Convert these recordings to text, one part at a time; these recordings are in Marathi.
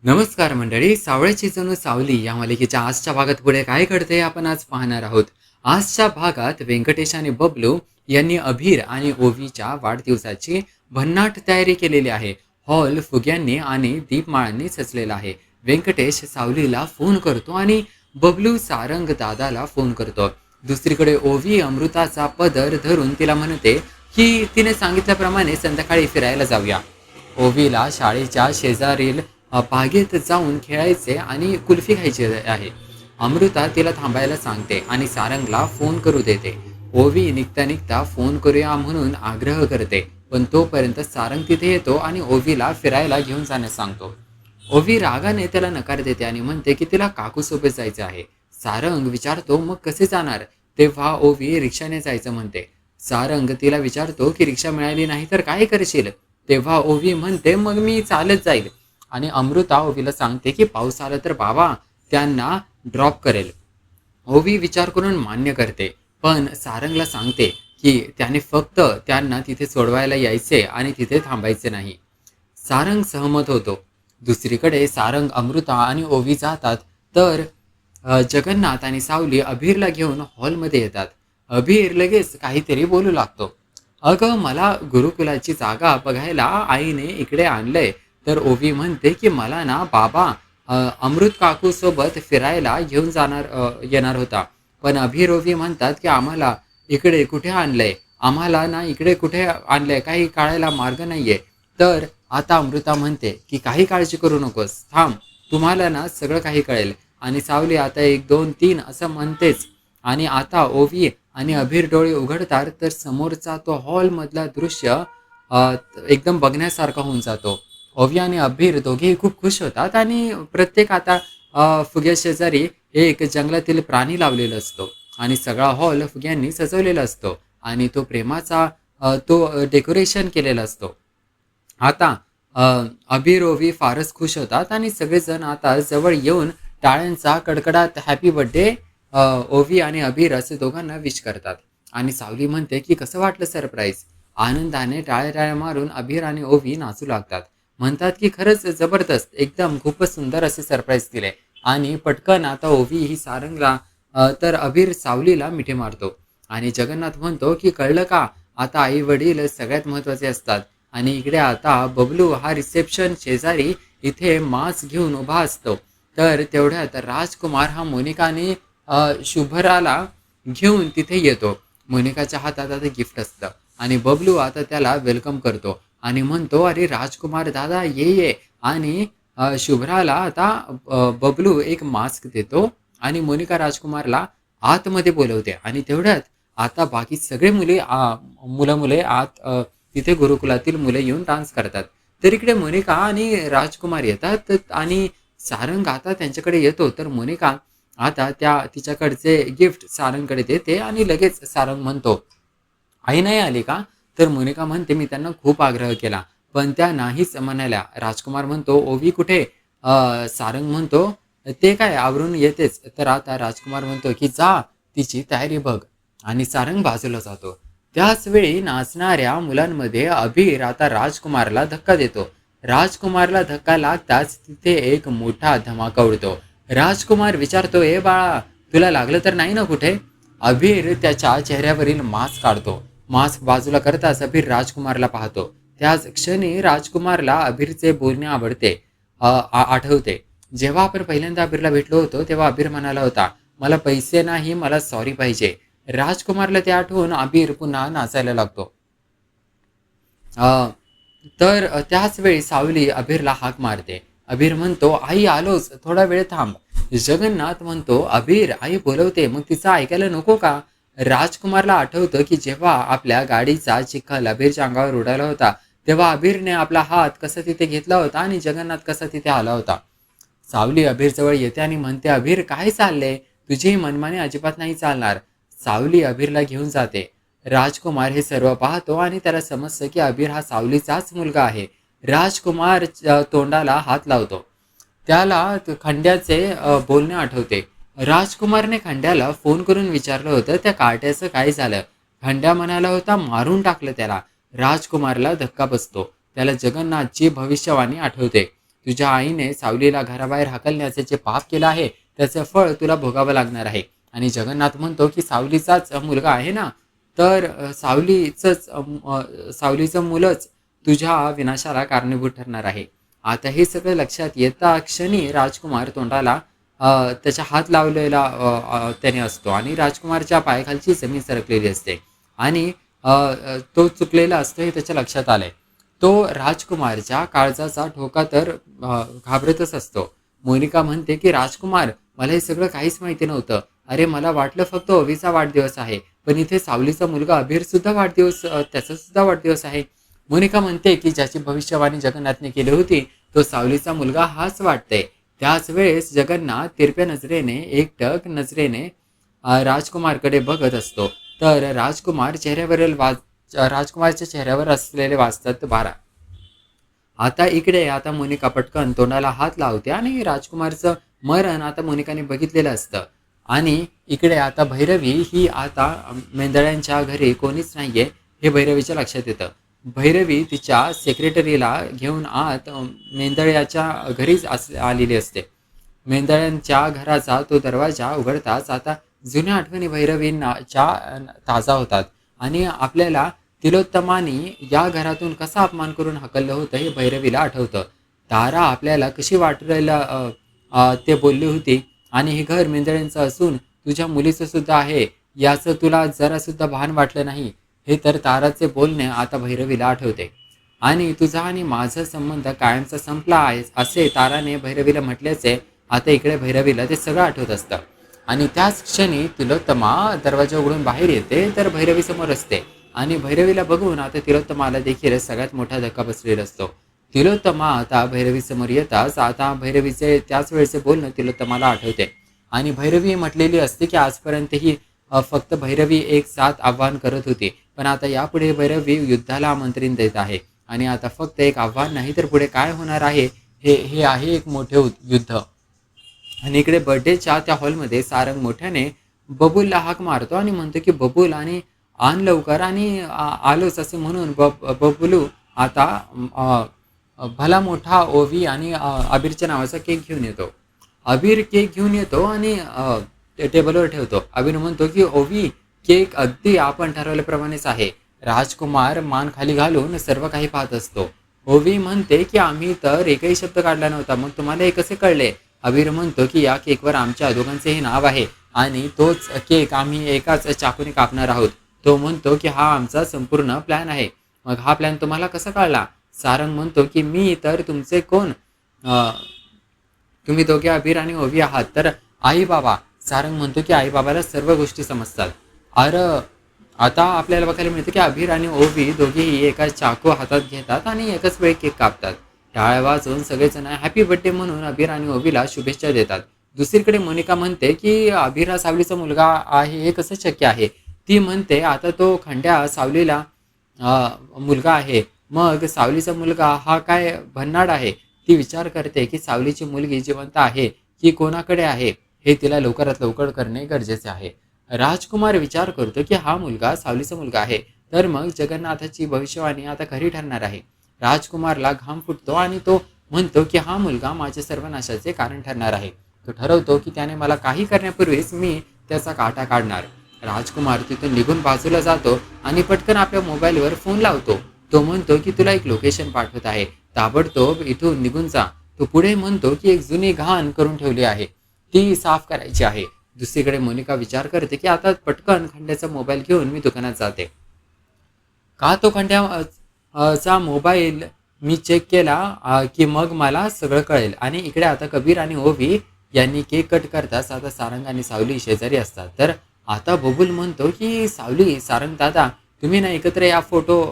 नमस्कार मंडळी. सावळ्याची जणू सावली या मालिकेच्या आजच्या भागात पुढे काय घडते आपण आज पाहणार आहोत. आजच्या भागात व्यंकटेश आणि बबलू यांनी अभिर आणि ओवीच्या वाढदिवसाची भन्नाट तयारी केलेली आहे. हॉल फुग्यांनी आणि दीपमाळांनी सजलेला आहे. व्यंकटेश सावलीला फोन करतो आणि बबलू सारंग दादाला फोन करतो. दुसरीकडे ओवी अमृताचा पदर धरून तिला म्हणते की तिने सांगितल्याप्रमाणे संध्याकाळी फिरायला जाऊया. ओवीला शाळेच्या शेजारील बागेत जाऊन खेळायचे आणि कुल्फी खायची आहे. अमृता तिला थांबायला सांगते आणि सारंगला फोन करू देते. ओवी निघता निघता फोन करूया म्हणून आग्रह करते, पण तोपर्यंत सारंग तिथे येतो आणि ओवीला फिरायला घेऊन जाण्यास सांगतो. ओवी रागाने त्याला नकार देते आणि म्हणते की तिला काकूसोबत जायचं आहे. सारंग विचारतो मग कसे जाणार, तेव्हा ओवी रिक्षाने जायचं म्हणते. सारंग तिला विचारतो की रिक्षा मिळाली नाही तर काय करशील, तेव्हा ओवी म्हणते मग मी चालत जाईल. आणि अमृता ओवीला सांगते की पाऊस आला तर बाबा त्यांना ड्रॉप करेल. ओवी विचार करून मान्य करते, पण सारंगला सांगते की त्याने फक्त त्यांना तिथे सोडवायला यायचे आणि तिथे थांबायचे नाही. सारंग सहमत होतो. दुसरीकडे सारंग, अमृता आणि ओवी जातात तर जगन्नाथ आणि सावली अभिरला घेऊन हॉलमध्ये येतात. अभिर लगेच काहीतरी बोलू लागतो. अगं मला गुरुकुलाची जागा बघायला आईने इकडे आणलंय. तर ओवी म्हणते की मला ना बाबा अमृत काकू सोबत फिरायला घेऊन येणार होता. पण अभिर ओवी म्हणतात की आम्हाला इकडे कुठे आणलंय, आम्हाला ना इकडे कुठे आणलंय, काही काढायला मार्ग नाहीये. तर आता अमृता म्हणते की काही काळजी करू नकोस, थांब, तुम्हाला ना सगळं काही कळेल. आणि सावली आता 1 2 3 असं म्हणतेच. आणि आता ओवी आणि अभिर डोळे उघडतात तर समोरचा तो हॉलमधला दृश्य एकदम बघण्यासारखा होऊन जातो. ओवी आणि अभिर दोघेही खूप खुश होतात आणि प्रत्येक आता फुग्या शेजारी एक जंगलातील प्राणी लावलेला असतो आणि सगळा हॉल फुग्यांनी सजवलेला असतो आणि तो प्रेमाचा तो डेकोरेशन केलेला असतो. आता अभिर ओवी फारच खुश होतात आणि सगळेजण आता जवळ येऊन टाळ्यांचा कडकडाट हॅपी बर्थडे ओवी आणि अभिर असे दोघांना विश करतात. आणि सावली म्हणते की कसं वाटलं सरप्राईज. आनंदाने टाळ्या टाळ्या मारून अभिर आणि ओवी नाचू लागतात. म्हणतात की खरंच जबरदस्त, एकदम खूपच सुंदर असे सरप्राईज दिले. आणि पटकन आता ओवी ही सारंगला तर अभिर सावलीला मिठी मारतो. आणि जगन्नाथ म्हणतो की कळलं का, आता आई वडील सगळ्यात महत्त्वाचे असतात. आणि इकडे आता बबलू हा रिसेप्शन शेजारी इथे मास्क घेऊन उभा असतो. तर तेवढ्यात राजकुमार हा मोनिका आणि शुभराला घेऊन तिथे येतो. मोनिकाच्या हातात आता गिफ्ट असतं आणि बबलू आता त्याला वेलकम करतो आणि म्हणतो अरे राजकुमार दादा ये ये. आणि शुभ्राला आता बबलू एक मास्क देतो आणि मोनिका राजकुमारला आतमध्ये बोलवते. आणि तेवढ्यात आता बाकी सगळे मुलं मुले आत तिथे गुरुकुलातील मुले येऊन डान्स करतात. तर इकडे मोनिका आणि राजकुमार येतात आणि सारंग आता त्यांच्याकडे येतो. तर मोनिका आता त्या तिच्याकडचे गिफ्ट सारंगकडे देते आणि लगेच सारंग म्हणतो आई नाही आली का. तर मोनिका म्हणते मी त्यांना खूप आग्रह केला पण त्या नाहीच म्हणाल्या. राजकुमार म्हणतो ओवी कुठे. सारंग म्हणतो ते काय आवरून येतेच. तर आता राजकुमार म्हणतो की जा तिची तयारी बघ. आणि सारंग बाजूला जातो. त्याच वेळी नाचणाऱ्या मुलांमध्ये अभिर आता राजकुमारला धक्का देतो. राजकुमारला धक्का लागताच तिथे एक मोठा धमाका उडतो. राजकुमार विचारतो ए बाळा तुला लागलं तर नाही ना कुठे. अभिर त्याच्या चेहऱ्यावरील मास्क काढतो. मास्क बाजूला करताच अभिर राजकुमारला पाहतो. त्याच क्षणी राजकुमारला अभिरचे बोलणे आठवते. जेव्हा आपण पहिल्यांदा अभिरला भेटलो होतो तेव्हा अभिर म्हणाला होता मला पैसे नाही, मला सॉरी पाहिजे. राजकुमारला ते आठवून अभिर पुन्हा नाचायला लागतो. तर त्याच वेळी सावली अभिरला हाक मारते. अभिर म्हणतो आई आलोच, थोडा वेळ थांब. जगन्नाथ म्हणतो अभिर आई बोलवते मग तिचं ऐकायला नको का. राजकुमारला आठवतं की जेव्हा आपल्या गाडीचा चिखल अभिरच्या अंगावर उडाला होता तेव्हा अभिरने आपला हात कसा तिथे घेतला होता आणि जगन्नाथ कसा तिथे आला होता. सावली अभिरजवळ येते आणि म्हणते अभिर काय चाललंय, तुझी मनमानी अजिबात नाही चालणार. सावली अभिरला घेऊन जाते. राजकुमार हे सर्व पाहतो आणि त्याला समजतं की अभिर हा सावलीचाच मुलगा आहे. राजकुमार तोंडाला हात लावतो. त्याला खंड्याचे बोलणे आठवते. राजकुमारने खंड्याला फोन करून विचारलं होतं त्या कार्ट्याचं काय झालं. खंड्या म्हणाला होता मारून टाकलं त्याला. राजकुमारला धक्का बसतो. त्याला जगन्नाथची भविष्यवाणी आठवते. तुझ्या आईने सावलीला घराबाहेर हाकलण्याचे जे पाप केलं आहे त्याचं फळ तुला भोगावं लागणार आहे. आणि जगन्नाथ म्हणतो की सावलीचाच मुलगा आहे ना, तर सावलीचं मुलंच तुझ्या विनाशाला कारणीभूत ठरणार आहे. आता हे सगळं लक्षात येता क्षणी राजकुमार तोंडाला त्याच्या हात लावलेला त्याने असतो आणि राजकुमारच्या पायाखालची जमीन सरकलेली असते आणि तो चुकलेला असतो हे त्याच्या लक्षात आलंय. तो राजकुमारच्या काळजाचा ठोका तर घाबरतच असतो. मोनिका म्हणते की राजकुमार, मला हे सगळं काहीच माहिती नव्हतं. अरे, मला वाटलं फक्त ओवीचा वाढदिवस आहे, पण इथे सावलीचा मुलगा अबीर सुद्धा त्याचा सुद्धा वाढदिवस आहे. मोनिका म्हणते की ज्याची भविष्यवाणी जगन्नाथने केली होती तो सावलीचा मुलगा हाच वाटतंय. त्याच वेळेस जगन्नाथ तिरप्या नजरेने एकटक नजरेने राजकुमारकडे बघत असतो. तर राजकुमारच्या चेहऱ्यावर असलेले वाचतात 12. आता मोनिका पटकन तोंडाला हात लावते आणि राजकुमारचं मरण आता मोनिकाने बघितलेलं असतं. आणि इकडे आता भैरवी ही आता मेंदळ्यांच्या घरी कोणीच नाहीये हे भैरवीच्या लक्षात येतं. भैरवी तिच्या सेक्रेटरीला घेऊन मेंदळ्याच्या घरीच आलेली असते. मेंदळ्यांच्या घराचा तो दरवाजा उघडताच आता जुन्या आठवणी भैरवींच्या ताजा होतात आणि आपल्याला तिलोत्तमाने या घरातून कसा अपमान करून हकललं होतं हे भैरवीला आठवतं. तारा आपल्याला कशी वाटलेलं ते बोलली होती आणि हे घर मेंदळ्यांचं असून तुझ्या मुलीचं सुद्धा आहे याचं तुला जरा सुद्धा भान वाटलं नाही, हे तर ताराचे बोलणे आता भैरवीला आठवते. आणि तुझा आणि माझा संबंध कायमचा संपला आहे असे ताराने भैरवीला म्हटल्याचे आता इकडे भैरवीला ते सगळं आठवत असतं. आणि त्याच क्षणी तिलोत्तमा दरवाजा उघडून बाहेर येते तर भैरवी समोर असते आणि भैरवीला बघून आता तिलोत्तमाला देखील सगळ्यात मोठा धक्का बसलेला असतो. तिलोत्तमा आता भैरवी समोर येताच आता भैरवीचे त्याच वेळेचे बोलणं तिलोत्तमाला आठवते आणि भैरवी म्हटलेली असते की आजपर्यंत ही फक्त भैरवी एक साथ आव्हान करत होती, पण आता यापुढे भैरवी युद्धाला आमंत्रण देत आहे. आणि आता फक्त एक आव्हान नाही तर पुढे काय होणार आहे हे हे आहे एक मोठे युद्ध. आणि इकडे बर्थडेच्या त्या हॉलमध्ये सारंग मोठ्याने बबूलला हाक मारतो आणि म्हणतो की बबूल आणि आण लवकर आणि आलोच असे म्हणून बबुलू आता भला मोठा ओवी आणि अबीरच्या नावाचा केक घेऊन येतो. अबीर केक घेऊन येतो आणि टेबलवर ठेवतो. अबीर म्हणतो की ओवी, केक अगदी आपण ठरवल्याप्रमाणेच आहे. राजकुमार मान खाली घालून सर्व काही पाहत असतो. ओवी म्हणते की आम्ही तर एकही शब्द काढला नव्हता, मग तुम्हाला हे कसे कळले? अबीर म्हणतो की या केकवर आमच्या दोघांचेही नाव आहे आणि तोच केक आम्ही एकाच चाकूने कापणार आहोत. तो म्हणतो की हा आमचा संपूर्ण प्लॅन आहे. मग हा प्लॅन तुम्हाला कसा कळला? सारंग म्हणतो की मी तर तुमचे कोण? तुम्ही दोघे अबीर आणि ओवी आहात तर आई बाबा. सारंग म्हणतो की आई बाबाला सर्व गोष्टी समजतात. अरे, आता आपल्याला बघायला मिळतं की अबीर आणि ओवी दोघेही एका चाकू हातात घेतात आणि एकच वेळी केक कापतात. टाळ्या वाजवून सगळेजण हॅपी बर्थडे म्हणून अबीर आणि ओवीला शुभेच्छा देतात. दुसरीकडे मोनिका म्हणते की अबीर हा सावलीचा मुलगा आहे हे कसं शक्य आहे? ती म्हणते आता तो खंड्या सावलीला मुलगा आहे, मग सावलीचा मुलगा हा काय भन्नाड आहे? ती विचार करते की सावलीची मुलगी जिवंत आहे की कोणाकडे आहे हे तिला लवकरात लवकर करणे गरजेचे आहे. राजकुमार विचार करतो की हा मुलगा सावलीचा मुलगा आहे, तर मग जगन्नाथाची भविष्यवाणी आता खरी ठरणार आहे. राजकुमारला घाम फुटतो आणि तो म्हणतो की हा मुलगा माझ्या सर्वनाशाचे कारण ठरणार आहे. तो ठरवतो की त्याने मला काही करण्यापूर्वीच मी त्याचा काटा काढणार. राजकुमार तिथून निघून बाजूला जातो आणि पटकन आपल्या मोबाईलवर फोन लावतो. तो म्हणतो की तुला एक लोकेशन पाठवत आहे, ताबडतोब इथून निघून जा. तो पुढे म्हणतो की एक जुनी घाण करून ठेवली आहे, ती साफ करायची आहे. दुसरीकडे मोनिका विचार करते की आता पटकन खंड्याचा मोबाईल घेऊन मी दुकानात जाते. का तो खंड्याचा मोबाईल मी चेक केला की मग मला सगळं कळेल. आणि इकडे आता कबीर आणि ओवी यांनी केक कट करताच आता सारंग आणि सावली शेजारी असतात. तर आता बबूल म्हणतो की सावली, सारंग दादा, तुम्ही ना एकत्र या, फोटो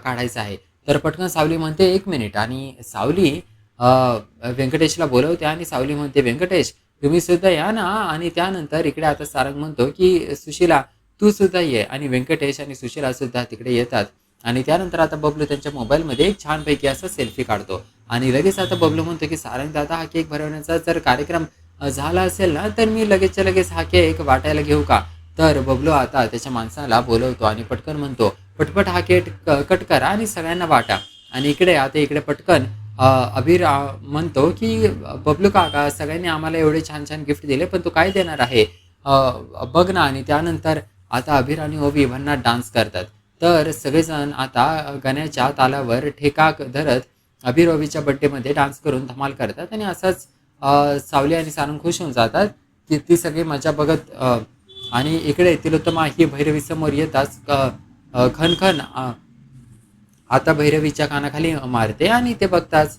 काढायचा आहे. तर पटकन सावली म्हणते 1 मिनिट आणि सावली व्यंकटेशला बोलवते आणि सावली म्हणते व्यंकटेश तुम्ही सुद्धा या ना. आणि त्यानंतर इकडे आता सारंग म्हणतो की सुशीला तू सुद्धा ये आणि व्यंकटेश आणि सुशीला सुद्धा तिकडे येतात. आणि त्यानंतर आता बबलू त्यांच्या मोबाईलमध्ये एक छानपैकी असा सेल्फी काढतो आणि लगेच आता बबलू म्हणतो की सारंग दादा, हा केक भरवण्याचा जर कार्यक्रम झाला असेल ना तर मी लगेचच्या लगेच हा केक वाटायला घेऊ का? तर बबलू आता त्याच्या माणसाला बोलवतो आणि पटकन म्हणतो पटपट हा केक कट करा आणि सगळ्यांना वाटा. आणि इकडे पटकन अबीर म्हणतो की बबलू काका सगळ्यांनी आम्हाला एवढे छान छान गिफ्ट दिले पण तू काय देणार आहे बघ ना. आणि त्यानंतर आता अबीर आणि ओवी भन्नाट डान्स करतात. तर सगळेजण आता गाण्याच्या तालावर ठेका धरत अबीर ओवीच्या बड्डेमध्ये डान्स करून धमाल करतात आणि असंच सावली आणि सारंग खुश होऊन जातात की ती सगळी मजा बघत आणि इकडे तिलोत्तमा ही भैरवी समोर येताच खनखन आता भैरवीच्या कानाखाली मारते आणि ते बघताच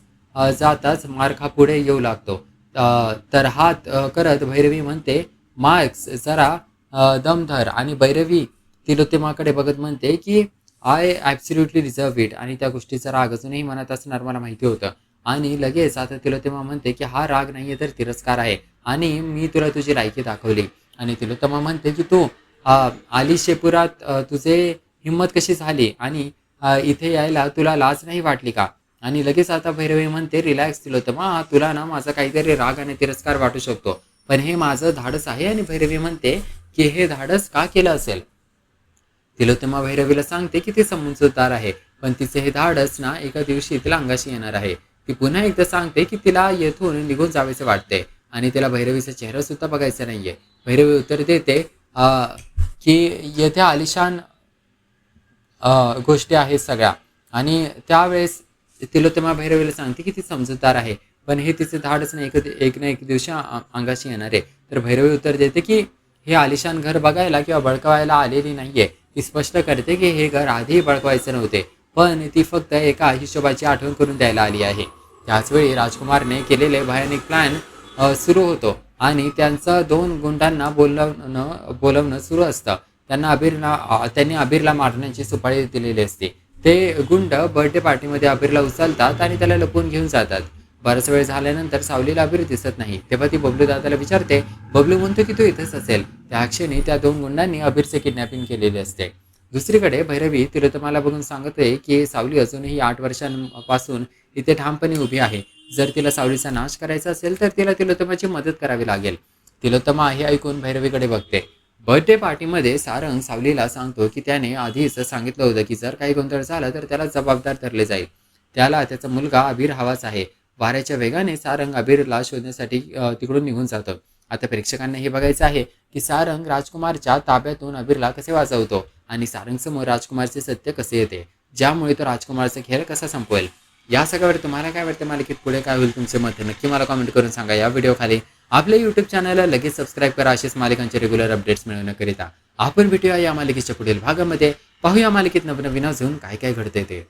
जाताच मारखा पुढे येऊ लागतो. तर हात करत भैरवी म्हणते मार्क्स जरा दम धर. आणि भैरवी तिलोत्तमाकडे बघत म्हणते की आय ॲब्सल्युटली डिझर्व इट. आणि त्या गोष्टीचा राग अजूनही मनात असणार मला माहिती होतं. आणि लगेच आता तिलोत्तमा म्हणते की हा राग नाही आहे तर तिरस्कार आहे आणि मी तुला तुझी लायकी दाखवली. आणि तिलोत्तमा म्हणते की तू आली शेपुरात तुझे हिंमत कशी झाली आणि इथे यायला तुला लाज नाही वाटली का. आणि लगेच आता भैरवी म्हणते रिलॅक्स तिलोत्तमा तुला ना माझा काहीतरी राग आणि तिरस्कार वाटू शकतो पण हे माझं धाडस आहे. आणि भैरवी म्हणते की हे धाडस का केलं असेल. तिलोत्तमा भैरवीला सांगते की ती समजूतदार आहे पण तिचे हे धाडस ना एका दिवशी तिला अंगाशी येणार आहे. ती पुन्हा एकदा सांगते की तिला येथून निघून जावेसे वाटते आणि तिला भैरवीचा चेहरा सुद्धा बघायचा नाहीये. भैरवी उत्तर देते की येथे आलिशान गोष्टी आहेत सगळ्या. आणि त्यावेळेस तिलोत्तमा भैरवीला सांगते की ती समजूतदार आहे पण हे तिचे धाडच नाही एक ना एक दिवशी अंगाशी येणार आहे. तर भैरवी उत्तर देते की हे आलिशान घर बघायला किंवा बळकवायला आलेली नाहीये. ती स्पष्ट करते की हे घर आधीही बळकवायचे नव्हते पण ती फक्त एका हिशोबाची आठवण करून द्यायला आली आहे. त्याचवेळी राजकुमारने केलेले भयानक प्लॅन सुरू होतो आणि त्यांचं 2 गुंडांना बोलवणं सुरू असतं. त्यांनी अबीरला मारण्याची सुपारी दिलेली असते. ते गुंड बर्थडे पार्टीमध्ये अबीरला उचलतात आणि त्याला लपवून घेऊन जातात. बराच वेळ झाल्यानंतर सावलीला अबीर दिसत नाही तेव्हा ती बबलू दादाला विचारते. बबलू म्हणतो की तो इथेच असेल. त्या क्षणी त्या 2 गुंडांनी अबीरचे किडनॅपिंग केलेले असते. दुसरीकडे भैरवी तिलोत्तमाला बघून सांगते की सावली अजूनही 8 वर्षांपासून इथे ठामपणे उभी आहे. जर तिला सावलीचा नाश करायचा असेल तर तिला तिलोत्तमाची मदत करावी लागेल. तिलोत्तमा हे ऐकून भैरवीकडे बघते. बर्थडे पार्टीमध्ये सारंग सावलीला सांगतो की त्याने आधीच सांगितलं होतं की जर काही गोंधळ झाला तर त्याला जबाबदार धरले जाईल. त्याला त्याचा मुलगा अबीर हवाच आहे. वाऱ्याच्या वेगाने सारंग अबीरला शोधण्यासाठी तिकडून निघून जातो. आता प्रेक्षकांना हे बघायचं आहे की सारंग राजकुमारच्या ताब्यातून अबीरला कसे वाचवतो आणि सारंगसमोर राजकुमारचे सत्य कसे येते ज्यामुळे तो राजकुमारचा खेळ कसा संपवेल. या सगळ्यावर तुम्हाला काय वाटतं मालिकेत पुढे काय होईल तुमचे मत नक्की मला कमेंट करून सांगा. या व्हिडिओ खाली आपल्या यूट्यूब चॅनलला लगेच सबस्क्राईब करा असेच मालिकांचे रेग्युलर अपडेट्स मिळवण्याकरिता. आपण भेटूया या मालिकेच्या पुढील भागामध्ये. पाहूया मालिकेत नवनवीन अजून काय काय घडते ते.